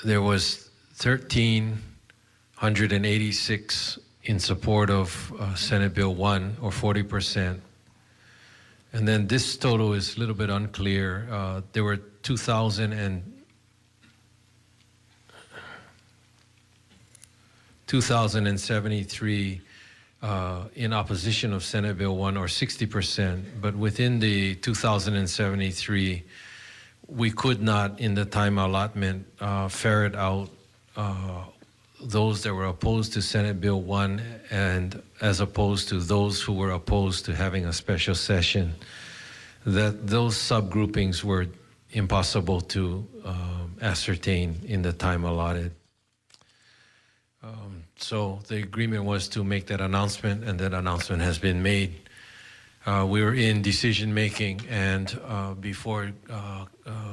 there was 1,386 in support of Senate Bill 1, or 40%. And then this total is a little bit unclear. There were 2,073 in opposition of Senate Bill 1, or 60%. But within the 2,073, we could not, in the time allotment, ferret out those that were opposed to Senate Bill 1, and as opposed to those who were opposed to having a special session. That those subgroupings were impossible to ascertain in the time allotted. So the agreement was to make that announcement, and that announcement has been made. We were in decision making, and before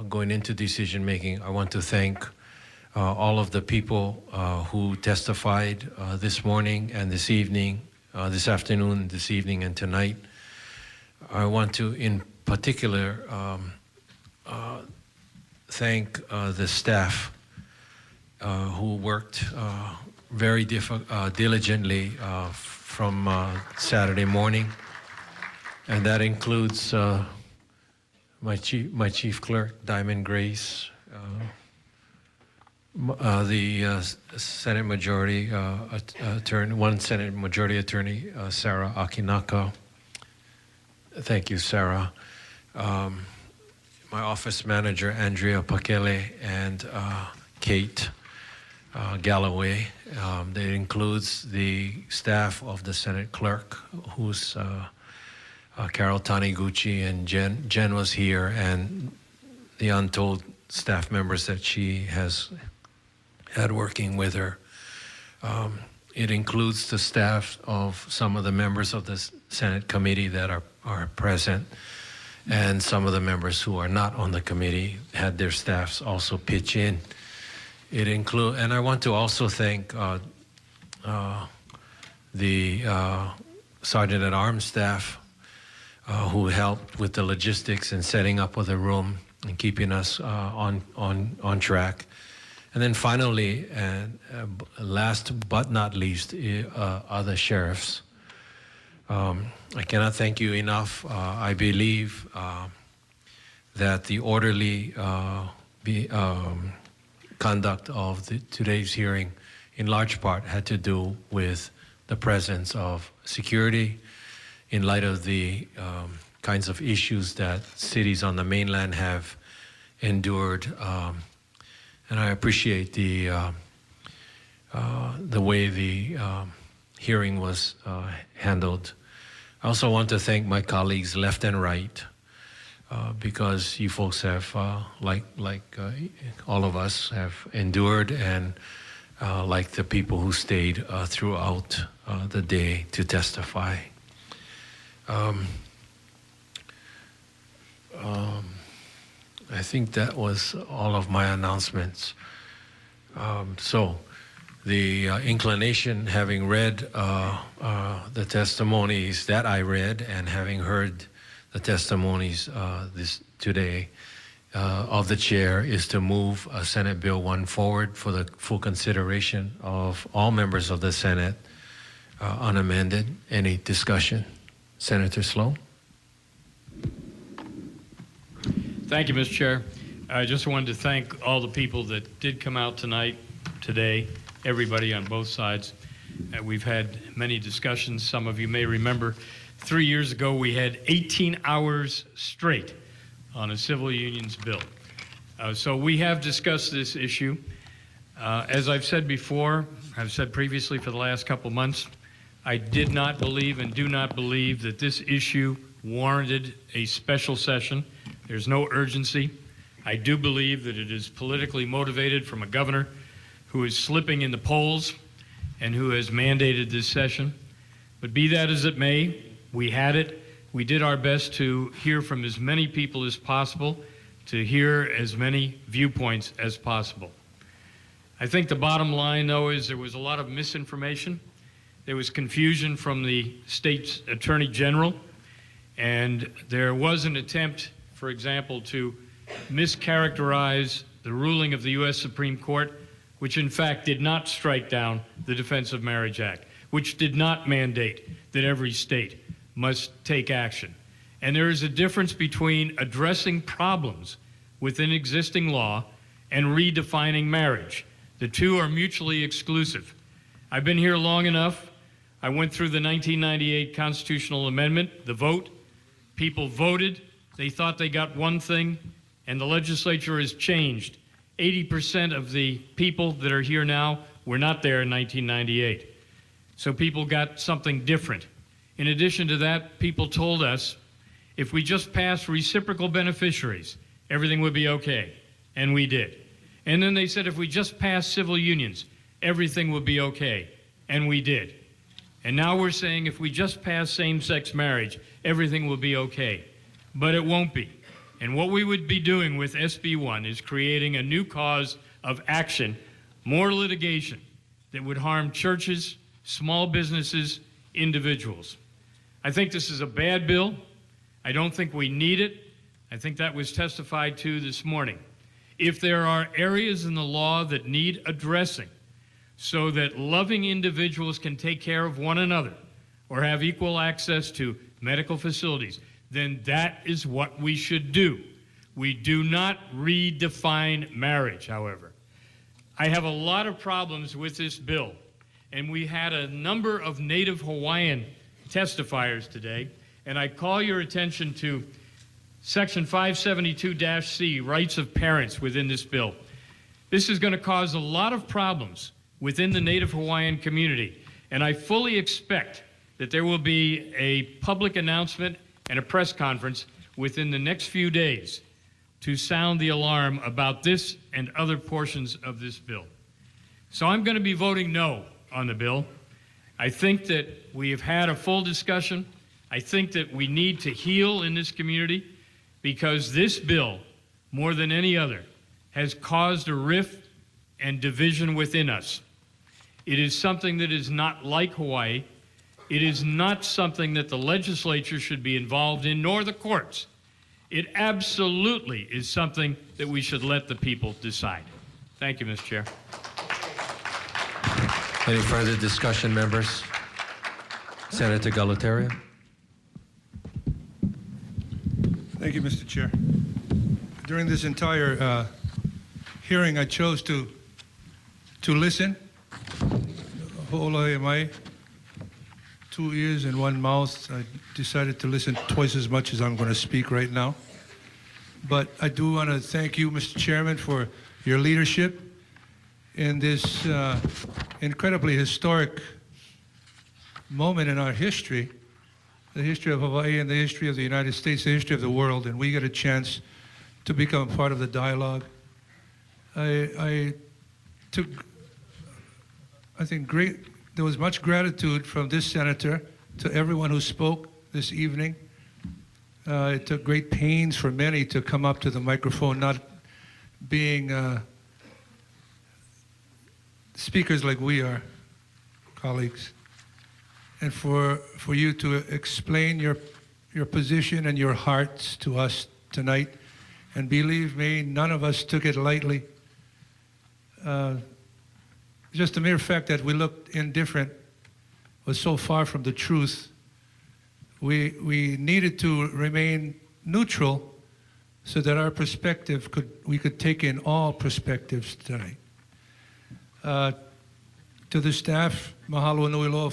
going into decision making, I want to thank all of the people who testified this morning and this evening, this afternoon, this evening, and tonight. I want to, in particular, thank the staff who worked very diligently from Saturday morning, and that includes my chief clerk, Diamond Grace, the Senate Majority Attorney, one Senate Majority Attorney, Sarah Akinaka. Thank you, Sarah. My office manager, Andrea Pakele, and Kate Galloway. That includes the staff of the Senate Clerk, who's Carol Taniguchi, and Jen was here, and the untold staff members that she has had working with her. It includes the staff of some of the members of the Senate committee that are present, and some of the members who are not on the committee had their staffs also pitch in. And I want to also thank the Sergeant-at-Arms staff who helped with the logistics and setting up of the room and keeping us on track. And then finally, and last but not least, are the sheriffs. I cannot thank you enough. I believe that the orderly conduct of today's hearing in large part had to do with the presence of security in light of the kinds of issues that cities on the mainland have endured. And I appreciate the way the hearing was handled. I also want to thank my colleagues left and right, because you folks have, like all of us, have endured, and like the people who stayed throughout the day to testify. I think that was all of my announcements. So the inclination, having read the testimonies that I read, and having heard the testimonies today of the chair, is to move Senate Bill 1 forward for the full consideration of all members of the Senate, unamended. Any discussion? Senator Sloan? Thank you, Mr. Chair. I just wanted to thank all the people that did come out today, everybody on both sides. We've had many discussions. Some of you may remember 3 years ago we had 18 hours straight on a civil unions bill. So we have discussed this issue. As I've said before, I've said previously for the last couple months, I did not believe and do not believe that this issue warranted a special session. There's no urgency. I do believe that it is politically motivated from a governor who is slipping in the polls and who has mandated this session. But be that as it may, we had it. We did our best to hear from as many people as possible, to hear as many viewpoints as possible. I think the bottom line, though, is there was a lot of misinformation. There was confusion from the state's attorney general, and there was an attempt, for example, to mischaracterize the ruling of the U.S. Supreme Court, which in fact did not strike down the Defense of Marriage Act, which did not mandate that every state must take action. And there is a difference between addressing problems within existing law and redefining marriage. The two are mutually exclusive. I've been here long enough. I went through the 1998 constitutional amendment, the vote. People voted. They thought they got one thing, and the legislature has changed. 80% of the people that are here now were not there in 1998. So people got something different. In addition to that, people told us if we just passed reciprocal beneficiaries, everything would be okay. And we did. And then they said if we just passed civil unions, everything would be okay. And we did. And now we're saying if we just pass same-sex marriage, everything will be okay. But it won't be. And what we would be doing with SB1 is creating a new cause of action, more litigation that would harm churches, small businesses, individuals. I think this is a bad bill. I don't think we need it. I think that was testified to this morning. If there are areas in the law that need addressing so that loving individuals can take care of one another or have equal access to medical facilities, then that is what we should do. We do not redefine marriage, however. I have a lot of problems with this bill, and we had a number of Native Hawaiian testifiers today, and I call your attention to Section 572-C, rights of parents within this bill. This is going to cause a lot of problems within the Native Hawaiian community, and I fully expect that there will be a public announcement and a press conference within the next few days to sound the alarm about this and other portions of this bill. So I'm going to be voting no on the bill. I think that we have had a full discussion. I think that we need to heal in this community because this bill, more than any other, has caused a rift and division within us. It is something that is not like Hawaii. It is not something that the legislature should be involved in, nor the courts. It absolutely is something that we should let the people decide. Thank you, Mr. Chair. Any further discussion, members? Senator Gualtieri. Thank you, Mr. Chair. During this entire hearing, I chose to listen. Ho'olai mai, 2 ears and 1 mouth. I decided to listen twice as much as I'm going to speak right now. But I do want to thank you, Mr. Chairman, for your leadership in this incredibly historic moment in our history, the history of Hawaii and the history of the United States, the history of the world, and we get a chance to become part of the dialogue. I think there was much gratitude from this senator to everyone who spoke this evening. It took great pains for many to come up to the microphone, not being speakers like we are, colleagues, and for you to explain your position and your hearts to us tonight. And believe me, none of us took it lightly. Just the mere fact that we looked indifferent was so far from the truth. We needed to remain neutral so that our perspective we could take in all perspectives tonight. To the staff, mahalo nui loa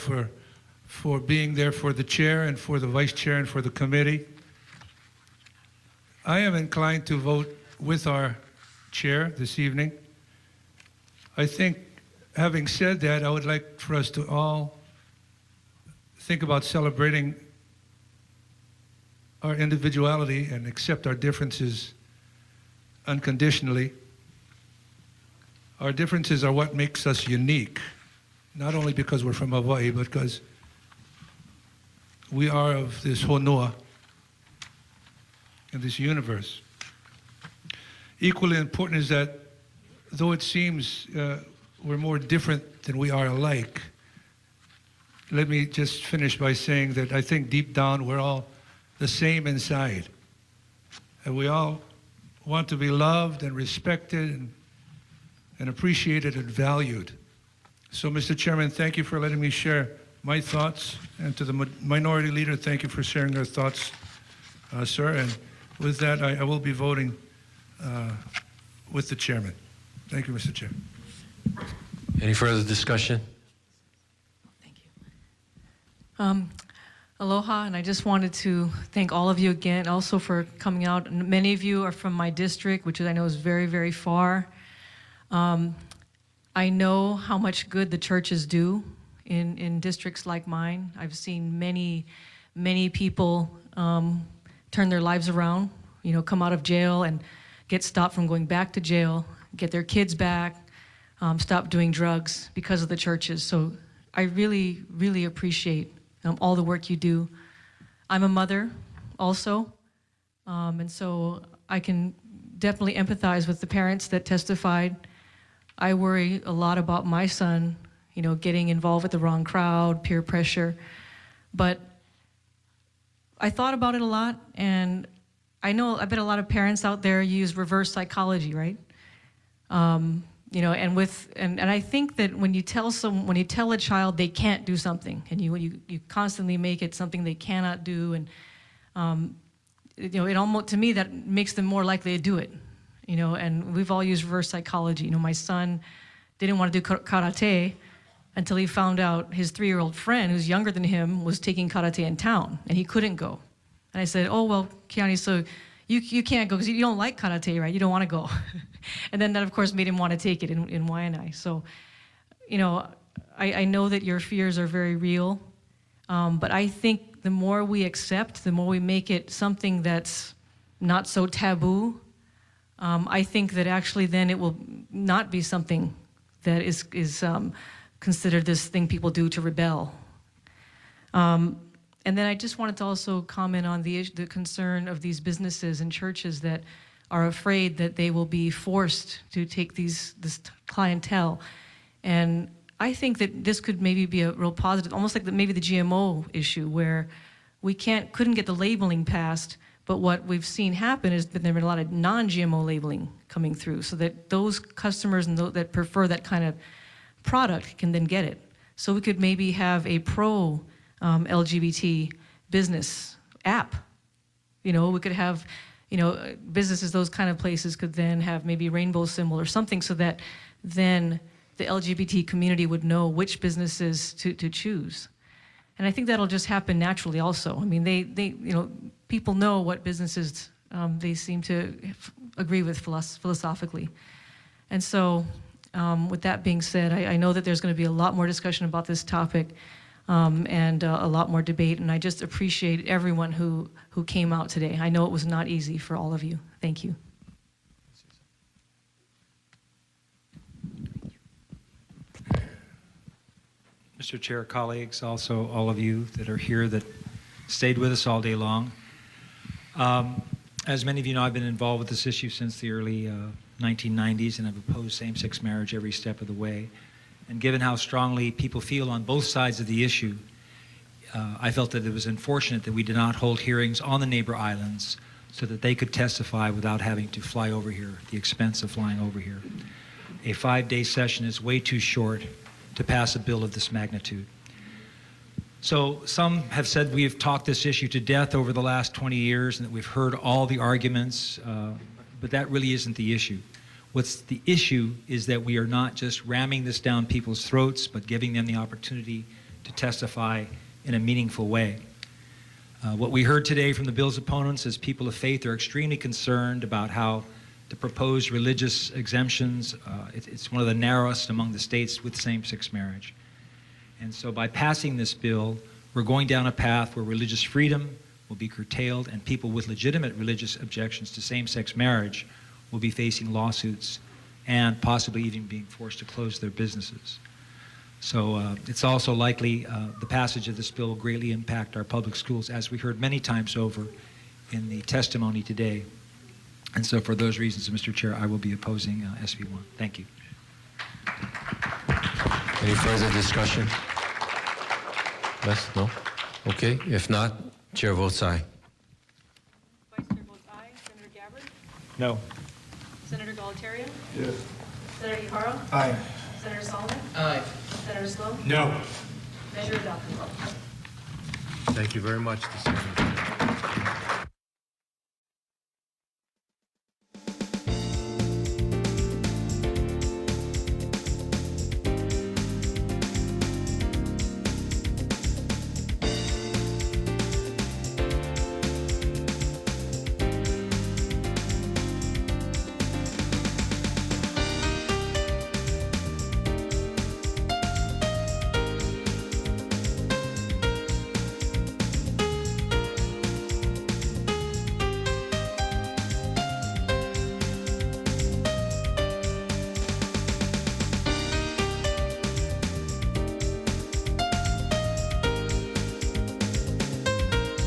for being there for the chair and for the vice chair and for the committee. I am inclined to vote with our chair this evening. I think, having said that, I would like for us to all think about celebrating our individuality and accept our differences unconditionally. Our differences are what makes us unique, not only because we're from Hawaii, but because we are of this honua in this universe. Equally important is that though it seems we're more different than we are alike, let me just finish by saying that I think deep down we're all the same inside. And we all want to be loved and respected and appreciated and valued. So, Mr. Chairman, thank you for letting me share my thoughts. And to the minority leader, thank you for sharing your thoughts, sir. And with that, I will be voting with the chairman. Thank you, Mr. Chair. Any further discussion? Thank you. Aloha, and I just wanted to thank all of you again also for coming out. And many of you are from my district, which I know is very, very far. I know how much good the churches do in districts like mine. I've seen many, many people turn their lives around, you know, come out of jail and get stopped from going back to jail, get their kids back, stop doing drugs because of the churches. So I really, really appreciate all the work you do. I'm a mother also, and so I can definitely empathize with the parents that testified. I worry a lot about my son, you know, getting involved with the wrong crowd, peer pressure. But I thought about it a lot, and I bet a lot of parents out there use reverse psychology, right? You know, and I think that when you tell a child they can't do something, and you constantly make it something they cannot do, and you know, it almost, to me, that makes them more likely to do it. You know, and we've all used reverse psychology. You know, my son didn't want to do karate until he found out his 3-year-old friend, who's younger than him, was taking karate in town, and he couldn't go. And I said, oh, well, Keani, so you can't go because you don't like karate, right? You don't want to go. And then that, of course, made him want to take it in Waianae. So, you know, I know that your fears are very real, but I think the more we accept, the more we make it something that's not so taboo, I think that actually then it will not be something that is considered this thing people do to rebel. And then I just wanted to also comment on the concern of these businesses and churches that are afraid that they will be forced to take this clientele. And I think that this could maybe be a real positive, almost like maybe the GMO issue, where we couldn't get the labeling passed, but what we've seen happen is that there have been a lot of non-GMO labeling coming through, so that those customers and those that prefer that kind of product can then get it. So we could maybe have a pro-LGBT business app. You know, we could have, you know, businesses, those kind of places could then have maybe rainbow symbol or something, so that then the LGBT community would know which businesses to choose. And I think that'll just happen naturally also. I mean, they you know, people know what businesses they seem to agree with philosophically. And so with that being said, I know that there's going to be a lot more discussion about this topic and a lot more debate, and I just appreciate everyone who came out today. I know it was not easy for all of you. Thank you. Mr. Chair, colleagues, also all of you that are here that stayed with us all day long. As many of you know, I've been involved with this issue since the early 1990s, and I've opposed same-sex marriage every step of the way. And given how strongly people feel on both sides of the issue, I felt that it was unfortunate that we did not hold hearings on the neighbor islands so that they could testify without having to fly over here, the expense of flying over here. A 5-day session is way too short to pass a bill of this magnitude. So some have said we've talked this issue to death over the last 20 years and that we've heard all the arguments, but that really isn't the issue. What's the issue is that we are not just ramming this down people's throats, but giving them the opportunity to testify in a meaningful way. What we heard today from the bill's opponents is people of faith are extremely concerned about how the proposed religious exemptions, it's one of the narrowest among the states with same-sex marriage. And so by passing this bill, we're going down a path where religious freedom will be curtailed and people with legitimate religious objections to same-sex marriage will be facing lawsuits and possibly even being forced to close their businesses. So it's also likely the passage of this bill will greatly impact our public schools, as we heard many times over in the testimony today. And so for those reasons, Mr. Chair, I will be opposing SB1. Thank you. Any further discussion? Yes? No? Okay. If not, Chair votes aye. Vice Chair votes aye. Senator Gabbard? No. Senator Gualtieri? Yes. Senator Ihara? Aye. Senator Solomon? Aye. Senator Sloan? No. Measure adopted. Thank you very much, Senator.